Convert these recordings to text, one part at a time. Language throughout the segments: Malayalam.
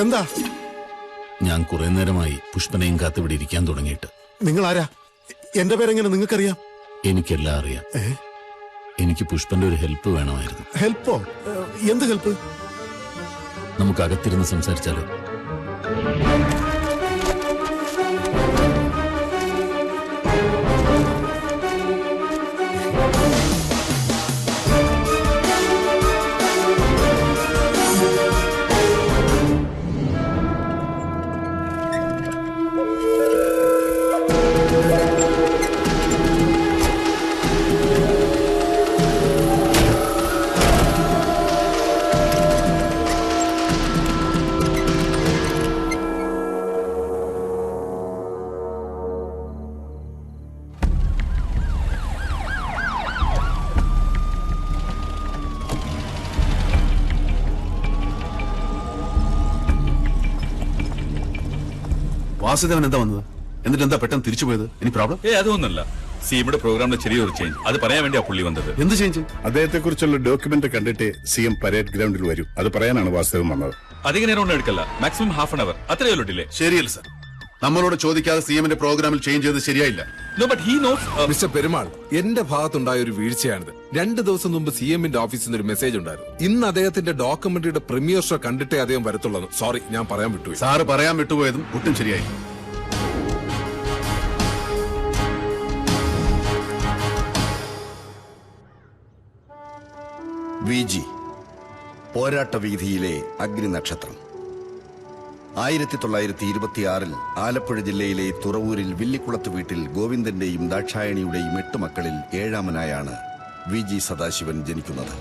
എന്താ? ഞാൻ കുറെ നേരമായി പുഷ്പനെയും കാത്തിവിടെ ഇരിക്കാൻ തുടങ്ങിയിട്ട്. നിങ്ങൾ ആരാ? എന്റെ പേരെങ്ങനെ നിങ്ങൾക്കറിയാം? എനിക്കെല്ലാം അറിയാം. എനിക്ക് പുഷ്പന്റെ ഒരു ഹെൽപ്പ് വേണമായിരുന്നു. ഹെൽപ്പോ? എന്ത് ഹെൽപ്പ്? നമുക്ക് അകത്തിരുന്ന് സംസാരിച്ചാലോ? വാസുദേവൻ എന്താ വന്നത്? എന്നിട്ട് എന്താ പെട്ടെന്ന് തിരിച്ചു പോയത്? ഇനി പ്രോബ്ലം? അതൊന്നല്ല, സിഎമ്മിന്റെ പ്രോഗ്രാമിലെ ചെറിയൊരു ചേഞ്ച്. അത് പറയാൻ വേണ്ടിയാ പുള്ളി വന്നത്. എന്ത് ചേഞ്ച്? അദ്ദേഹത്തെ കുറിച്ചുള്ള ഡോക്യുമെന്റ് കണ്ടിട്ട് സിഎം പരേഡ് ഗ്രൗണ്ടിൽ വരും. അത് പറയാനാണ് വാസുദേവൻ വന്നത്. അധികം നേരം ഒന്നും എടുക്കല്ല, മാക്സിമം ഹാഫ് ആൻ അവർ, അത്രയേ ഉള്ളൂ ഡിലേ. ശരിയല്ല സർ, നമ്മളോട് ചോദിക്കാതെ സിഎമ്മിന്റെ പ്രോഗ്രാമിൽ ചേഞ്ച് ചെയ്ത് ശരിയായില്ല. മിസ്റ്റർ പെരുമാൾ, എന്റെ ഭാഗത്തുണ്ടായ ഒരു വീഴ്ചയാണിത്. 2 ദിവസം മുമ്പ് സിഎമ്മിന്റെ ഓഫീസിൽ നിന്ന് ഒരു മെസ്സേജ് ഉണ്ടായിരുന്നു. ഇന്ന് അദ്ദേഹത്തിന്റെ ഡോക്യുമെന്ററിയുടെ പ്രീമിയർ ഷോ കണ്ടിട്ടേ അദ്ദേഹം വരത്തുള്ളൂ. സോറി, ഞാൻ പറയാൻ വിട്ടുപോയി. സാറ് പറയാൻ വിട്ടുപോയതും ഒട്ടും ശരിയായില്ല. വിജി പോരാട്ട വീതിയിലെ അഗ്നിനക്ഷത്രം. 1926 ആലപ്പുഴ ജില്ലയിലെ തുറവൂരിൽ വില്ലിക്കുളത്ത് വീട്ടിൽ ഗോവിന്ദന്റെയും ദാക്ഷായണിയുടെയും 8 മക്കളിൽ 7ാമനായാണ് വിജി സദാശിവൻ ജനിക്കുന്നത്.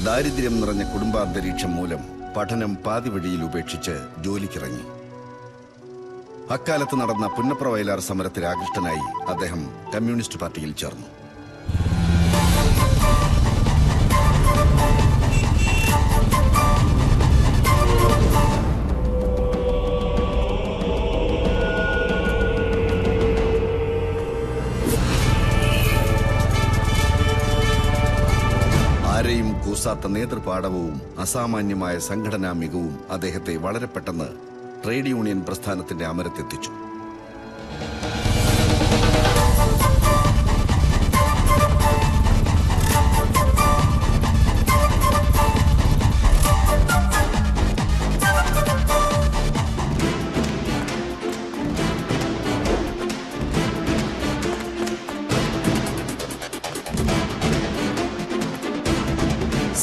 ദാരിദ്ര്യം നിറഞ്ഞ കുടുംബാന്തരീക്ഷം മൂലം പഠനം പാതിവഴിയിൽ ഉപേക്ഷിച്ച് ജോലിക്കിറങ്ങി. അക്കാലത്ത് നടന്ന പുന്നപ്ര വയലാർ സമരത്തിൽ ആകൃഷ്ടനായി അദ്ദേഹം കമ്മ്യൂണിസ്റ്റ് പാർട്ടിയിൽ ചേർന്നു. ആരെയും കൂസാത്ത നേതൃപാടവവും അസാമാന്യമായ സംഘടനാ മികവും അദ്ദേഹത്തെ വളരെ പെട്ടെന്ന് ട്രേഡ് യൂണിയൻ പ്രസ്ഥാനത്തിന്റെ അമരത്തെത്തിച്ചു.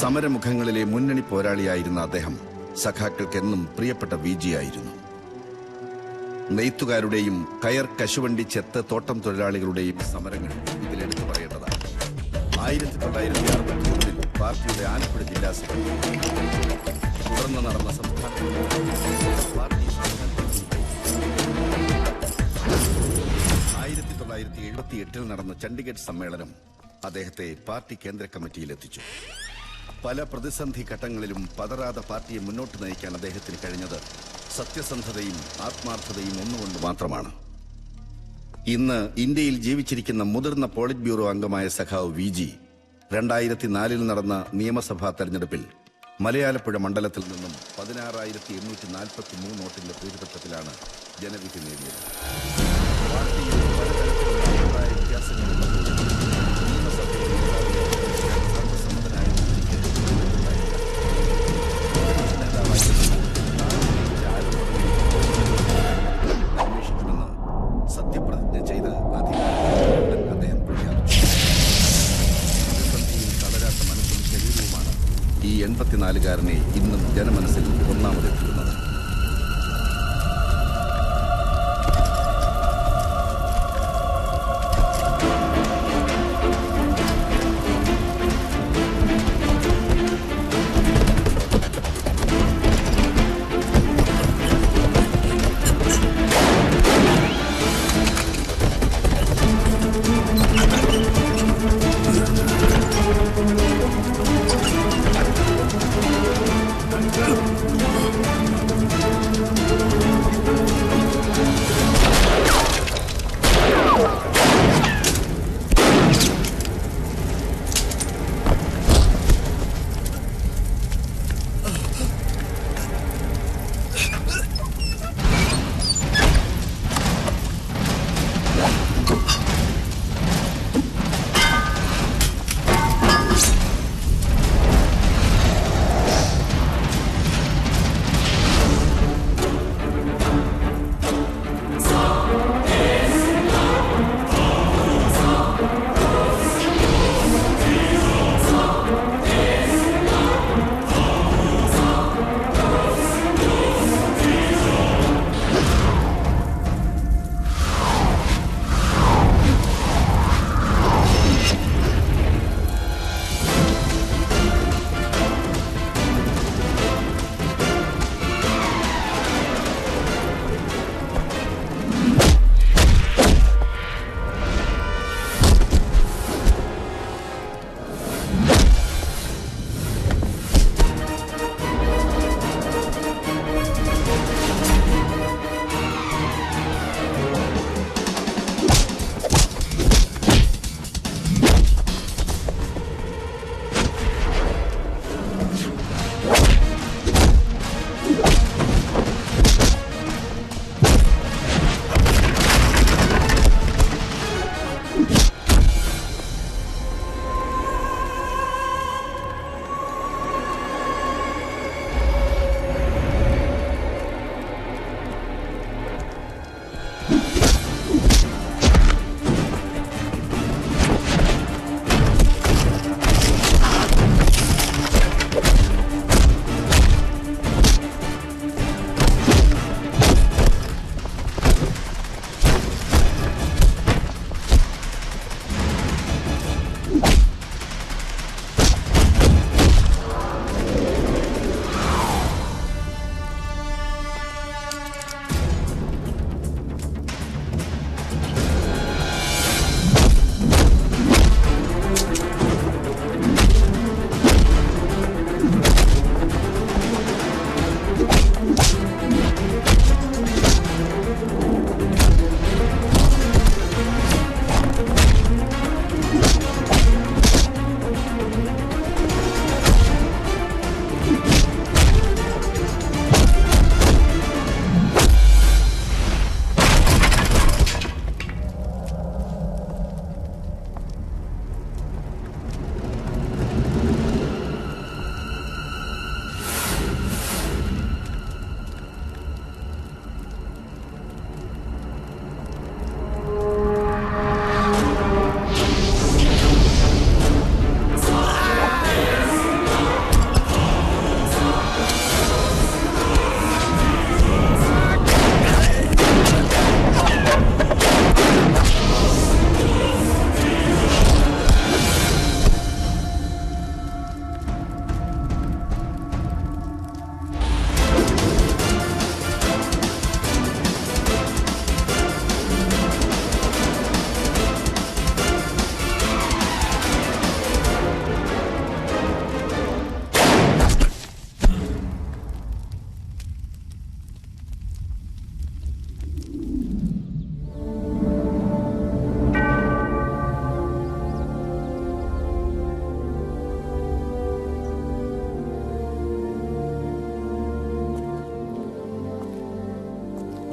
സമരമുഖങ്ങളിലെ മുന്നണി പോരാളിയായിരുന്ന അദ്ദേഹം സഖാക്കൾക്കെന്നും പ്രിയപ്പെട്ട വിജിയായിരുന്നു. നെയ്ത്തുകാരുടെയും കയർ, കശുവണ്ടി, ചെത്ത്, തോട്ടം തൊഴിലാളികളുടെയും സമരങ്ങൾ ഇതിലെടുത്തു പറയേണ്ടതാണ്. 1961 പാർട്ടിയുടെ ആലപ്പുഴ ജില്ലാ സെക്രട്ടറി, തുടർന്ന് നടന്ന സംസ്ഥാന 1978 നടന്ന ചണ്ഡിഗഡ് സമ്മേളനം അദ്ദേഹത്തെ പാർട്ടി കേന്ദ്ര കമ്മിറ്റിയിലെത്തിച്ചു. പല പ്രതിസന്ധി ഘട്ടങ്ങളിലും പതറാതെ പാർട്ടിയെ മുന്നോട്ട് നയിക്കാൻ അദ്ദേഹത്തിന് കഴിഞ്ഞത് സത്യസന്ധതയും ആത്മാർത്ഥതയും ഒന്നുകൊണ്ട് മാത്രമാണ്. ഇന്ന് ഇന്ത്യയിൽ ജീവിച്ചിരിക്കുന്ന മുതിർന്ന പോളിറ്റ് ബ്യൂറോ അംഗമായ സഖാവ് വിജി 2004 നടന്ന നിയമസഭാ തെരഞ്ഞെടുപ്പിൽ മലയാലപ്പുഴ മണ്ഡലത്തിൽ നിന്നും 16,843 വോട്ടിന്റെ ഭൂരിപക്ഷത്തിലാണ് ജനവിധി നേടിയത്. പാർട്ടിയിൽ പലതരത്തിലുള്ള അഭിപ്രായ വ്യത്യാസങ്ങളുള്ളപ്പോൾ നിയമസഭയിൽ അന്വേഷിക്കുമെന്ന് സത്യപ്രതിജ്ഞ ചെയ്ത് അധികാരത്തിൽ അദ്ദേഹം പ്രഖ്യാപിച്ചു. പ്രതിസന്ധിയിൽ തളരാത്ത മനസ്സും ശരീരവുമാണ് ഈ 84-കാരനെ ഇന്നും ജനമനസ്സിൽ ഒന്നാമതെത്തിക്കുന്നത്.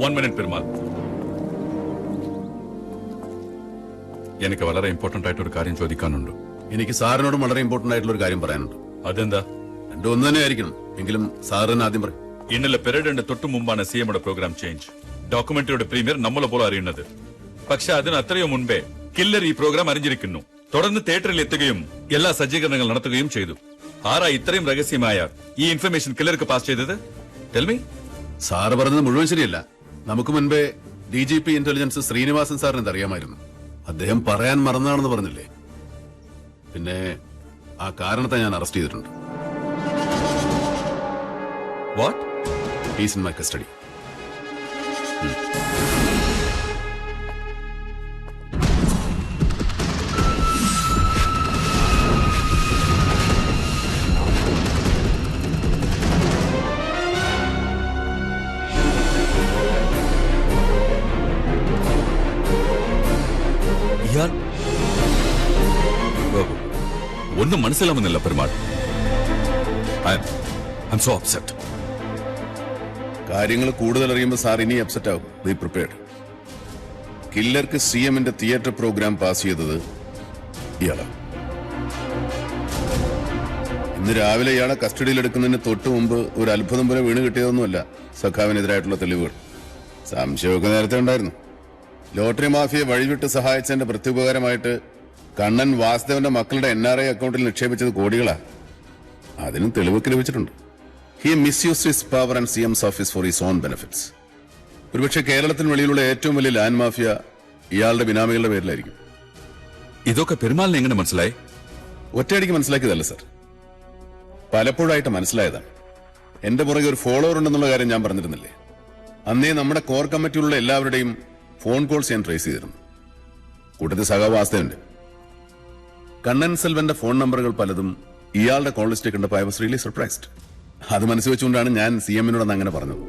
1 മിനിറ്റ് പെരുമാൾ. എനിക്ക് വളരെ ഇമ്പോർട്ടന്റ് ആയിട്ട് ഒരു കാര്യം ചോദിക്കാനുണ്ട്. എനിക്ക് സാറിനോടും വളരെ ഇമ്പോർട്ടന്റ് ആയിട്ടുള്ള ഒരു കാര്യം പറയാനുണ്ട്. അതെന്താ? രണ്ടും ഒന്ന് തന്നെ ആയിരിക്കണം, എങ്കിലും സാറിന് ആദ്യം പറയും. ഇന്നലെ പെരേഡിന്റെ തൊട്ടു മുമ്പാണ് സിഎംയുടെ പ്രോഗ്രാം ചേഞ്ച്. ഡോക്യുമെന്ററിയുടെ പ്രീമിയർ നമ്മളെ പോലെ അറിയുന്നത്. പക്ഷെ അതിന് അത്രയോ മുൻപേ കില്ലർ ഈ പ്രോഗ്രാം അറിഞ്ഞിരിക്കുന്നു. തുടർന്ന് തിയേറ്ററിൽ എത്തുകയും എല്ലാ സജ്ജീകരണങ്ങൾ നടത്തുകയും ചെയ്തു. ആരാ ഇത്രയും രഹസ്യമായ ഈ ഇൻഫർമേഷൻ കില്ലർക്ക് പാസ് ചെയ്തത്? Tell me. സാറ് പറഞ്ഞത് മുഴുവൻ ശരിയല്ല. നമുക്ക് മുൻപേ DGP ഇന്റലിജൻസ് ശ്രീനിവാസൻ സാറിന് ഇതറിയാമായിരുന്നു. അദ്ദേഹം പറയാൻ മറന്നാണെന്ന് പറഞ്ഞില്ലേ? പിന്നെ ആ കാരണത്തെ ഞാൻ അറസ്റ്റ് ചെയ്തിട്ടുണ്ട്. What? He's in my custody. ഒന്നും മനസ്സിലാവുന്നില്ല പെരുമാൾ. I'm so upset. കാര്യങ്ങൾ കൂടുതൽ അറിയുമ്പോൾ സാർ ഇനി അപ്സെറ്റ് ആവും. Be prepared. കില്ലർക്ക് CMന്റെ തിയേറ്റർ പ്രോഗ്രാം പാസ് ചെയ്തത് ഇയാളാണ്. ഇന്ന് രാവിലെ ഇയാളെ കസ്റ്റഡിയിൽ എടുക്കുന്നതിന് തൊട്ടു മുമ്പ് ഒരു അത്ഭുതം പോലെ വീണ് കിട്ടിയതൊന്നുമല്ല സഖാവിനെതിരായിട്ടുള്ള തെളിവുകൾ. സംശയമൊക്കെ നേരത്തെ ഉണ്ടായിരുന്നു. ലോട്ടറി മാഫിയെ വഴിവിട്ട് സഹായിച്ചതിന്റെ പ്രത്യുപകാരമായിട്ട് കണ്ണൻ വാസുദേവന്റെ മക്കളുടെ NRI അക്കൗണ്ടിൽ നിക്ഷേപിച്ചത് കോടികളാ. അതിനും തെളിവൊക്കെ ലഭിച്ചിട്ടുണ്ട്. He misused his power and CM's office for his own benefits. ഒരുപക്ഷെ കേരളത്തിന് വെളിയിലുള്ള ഏറ്റവും വലിയ ലാൻഡ് മാഫിയ ഇയാളുടെ ബിനാമികളുടെ പേരിലായിരിക്കും. ഇതൊക്കെ പെരുമാളിനെ എങ്ങനെ മനസ്സിലായി? ഒറ്റയടിക്ക് മനസ്സിലാക്കിയതല്ല സർ, പലപ്പോഴായിട്ട് മനസ്സിലായതാണ്. എന്റെ പുറകെ ഒരു ഫോളോവർ ഉണ്ടെന്നുള്ള കാര്യം ഞാൻ പറഞ്ഞിരുന്നില്ലേ? അന്നേ നമ്മുടെ കോർ കമ്മിറ്റിയിലുള്ള എല്ലാവരുടെയും ഫോൺ കോൾസ് ഞാൻ ട്രേസ് ചെയ്തിരുന്നു. കൂട്ടത്തിൽ സഖാവ് വാസ്തവന്റെ. കണ്ണൻ സെൽവന്റെ ഫോൺ നമ്പറുകൾ പലതും ഇയാളുടെ കോൾ ലിസ്റ്റ് കണ്ടപ്പോൾ ഐ വാസ് റിയലി സർപ്രൈസ്ഡ്. അത് മനസ്സിൽ വെച്ചുകൊണ്ടാണ് ഞാൻ CMനോട് അങ്ങനെ പറഞ്ഞത്.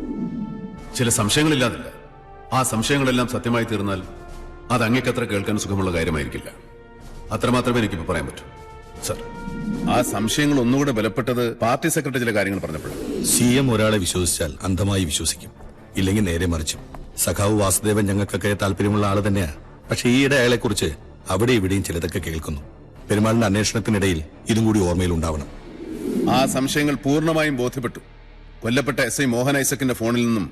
ചില സംശയങ്ങളില്ലാതില്ല. ആ സംശയങ്ങളെല്ലാം സത്യമായി തീർന്നാൽ അത് അങ്ങേക്കത്ര കേൾക്കാൻ സുഖമുള്ള കാര്യമായിരിക്കില്ല. അത്രമാത്രമേ എനിക്കിപ്പോൾ പറയാൻ പറ്റൂ സർ. ആ സംശയങ്ങൾ ഒന്നുകൂടെ ബലപ്പെട്ടത് പാർട്ടി സെക്രട്ടറി ചില കാര്യങ്ങൾ പറഞ്ഞപ്പോഴാണ്. CM ഒരാളെ വിശ്വസിച്ചാൽ അന്ധമായി വിശ്വസിക്കും, ഇല്ലെങ്കിൽ നേരെ മറിച്ചും. സഖാവ് വാസുദേവൻ ഞങ്ങൾക്കൊക്കെ താല്പര്യമുള്ള ആള് തന്നെയാ. പക്ഷെ ഈയിടെ അയാളെ കുറിച്ച് അവിടെ ഇവിടെയും ചിലതൊക്കെ കേൾക്കുന്നു. പെരുമാളിന്റെ അന്വേഷണത്തിനിടയിൽ ഇതും കൂടി ഓർമ്മയിൽ ഉണ്ടാവണം. ആ സംശയങ്ങൾ പൂർണ്ണമായും ബോധ്യപ്പെട്ടു കൊല്ലപ്പെട്ട SI മോഹൻ ഐസക്കിന്റെ ഫോണിൽ നിന്നും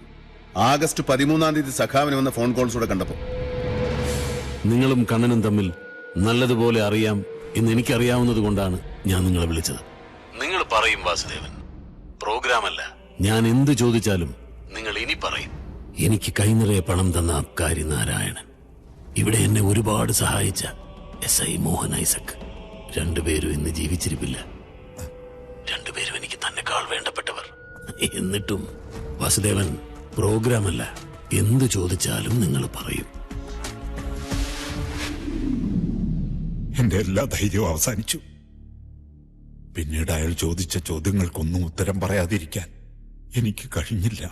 ആഗസ്റ്റ് 13 സഖാവിന് വന്ന ഫോൺ കോൾസൂടെ കണ്ടപ്പോൾ. നിങ്ങളും കണ്ണനും തമ്മിൽ നല്ലതുപോലെ അറിയാം എന്ന് എനിക്കറിയാവുന്നത് കൊണ്ടാണ് ഞാൻ നിങ്ങളെ വിളിച്ചത്. നിങ്ങൾ പറയും വാസുദേവൻ, പ്രോഗ്രാമല്ല. ഞാൻ എന്ത് ചോദിച്ചാലും നിങ്ങൾ ഇനി പറയും. എനിക്ക് കൈനിറയെ പണം തന്ന അബ്കാരി നാരായണൻ, ഇവിടെ എന്നെ ഒരുപാട് സഹായിച്ച SI മോഹൻ ഐസക്, രണ്ടുപേരും ഇന്ന് ജീവിച്ചിരിപ്പില്ല. രണ്ടുപേരും എനിക്ക് തന്നെക്കാൾ വേണ്ടപ്പെട്ടവർ. എന്നിട്ടും വാസുദേവൻ, പ്രോഗ്രാമല്ല, എന്ത് ചോദിച്ചാലും നിങ്ങൾ പറയും. എന്റെ എല്ലാ ധൈര്യവും അവസാനിച്ചു. പിന്നീട് അയാൾ ചോദിച്ച ചോദ്യങ്ങൾക്കൊന്നും ഉത്തരം പറയാതിരിക്കാൻ എനിക്ക് കഴിഞ്ഞില്ല.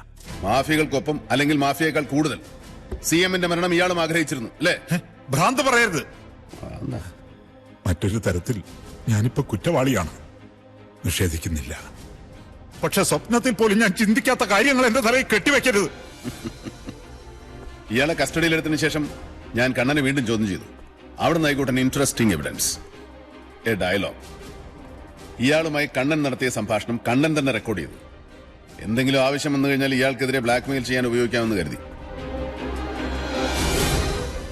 മാഫിയകൾക്കൊപ്പം അല്ലെങ്കിൽ മാഫിയേക്കാൾ കൂടുതൽ CMന്റെ മരണം ഇയാളും ആഗ്രഹിച്ചിരുന്നു അല്ലേ? ഭ്രാന്ത് പറയരുത്. മറ്റൊരു തരത്തിൽ ഞാനിപ്പോ കുറ്റവാളിയാണ്, നിഷേധിക്കുന്നില്ല. പക്ഷെ സ്വപ്നത്തിൽ പോലും ഞാൻ ചിന്തിക്കാത്ത കാര്യങ്ങൾ എന്റെ തലയിൽ കെട്ടിവെക്കരുത്. ഇയാളെ കസ്റ്റഡിയിലെടുത്തതിനു ശേഷം ഞാൻ കണ്ണനെ വീണ്ടും ചോദ്യം ചെയ്തു. അവിടെ നിന്നായിക്കോട്ടെ ഇൻട്രസ്റ്റിംഗ് എവിഡൻസ്, എ ഡയലോഗ്. ഇയാളുമായി കണ്ണൻ നടത്തിയ സംഭാഷണം കണ്ണൻ തന്നെ റെക്കോർഡ് ചെയ്തു. എന്തെങ്കിലും ആവശ്യം വന്നു കഴിഞ്ഞാൽ ഇയാൾക്കെതിരെ ബ്ലാക്ക്മെയിൽ ചെയ്യാൻ ഉപയോഗിക്കാമെന്ന് കരുതി.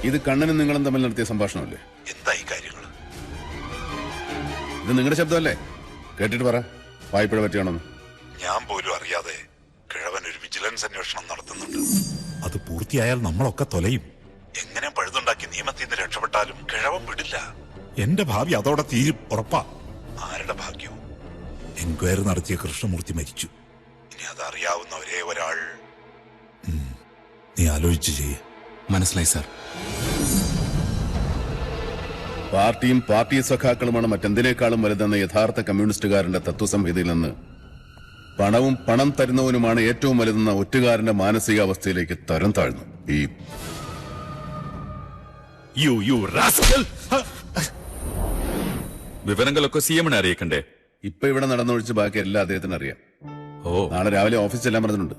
ഇത് കണ്ണനും നിങ്ങളും തമ്മിൽ നടത്തിയ സംഭാഷണമല്ലേ? എന്തായി കാര്യങ്ങൾ? ഇത് നിങ്ങളുടെ ശബ്ദമല്ലേ? കേട്ടിട്ട് പറ, വായ്പഴ പറ്റിയാണെന്ന്. ഞാൻ പോലും അറിയാതെ കിഴവൻ ഒരു വിജിലൻസ് അന്വേഷണം നടത്തുന്നുണ്ട്. അത് പൂർത്തിയായാൽ നമ്മളൊക്കെ തൊലയും. എങ്ങനെ പഴുതുണ്ടാക്കി നിയമത്തിൽ നിന്ന് രക്ഷപ്പെട്ടാലും കിഴവൻ വിടില്ല. എന്റെ ഭാവി അതോടെ തീരും, ഉറപ്പാ. ആരുടെ ഭാഗ്യവും? എൻക്വയറി നടത്തിയ കൃഷ്ണമൂർത്തി മരിച്ചു. ഇനി അതറിയാവുന്ന ഒരേ ഒരാൾ. നീ ആലോചിച്ച് ചെയ്യേ. മനസ്സിലായി സാർ. പാർട്ടിയും പാർട്ടി സഖാക്കളുമാണ് മറ്റെന്തിനേക്കാളും വലുതെന്ന യഥാർത്ഥ കമ്മ്യൂണിസ്റ്റുകാരന്റെ തത്വസംഹിതയിൽ നിന്ന് പണവും പണം തരുന്നവനുമാണ് ഏറ്റവും വലുതെന്ന ഒറ്റുകാരന്റെ മാനസികാവസ്ഥയിലേക്ക് തരം താഴ്ന്നു ഈ വിവരങ്ങളൊക്കെ CMനെ അറിയിക്കണ്ടേ? ഇപ്പൊ ഇവിടെ നടന്നൊഴിച്ച് ബാക്കി എല്ലാം അദ്ദേഹത്തിന് അറിയാം. ഓ, നാളെ രാവിലെ ഓഫീസ് ചെല്ലാൻ പറഞ്ഞിട്ടുണ്ട്.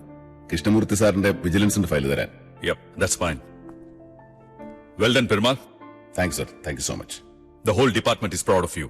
കൃഷ്ണമൂർത്തി സാറിന്റെ വിജിലൻസിന്റെ ഫയൽ തരാൻ. that's fine. Well done, Perumal. Thanks sir, thank you so much. The whole department is proud of you.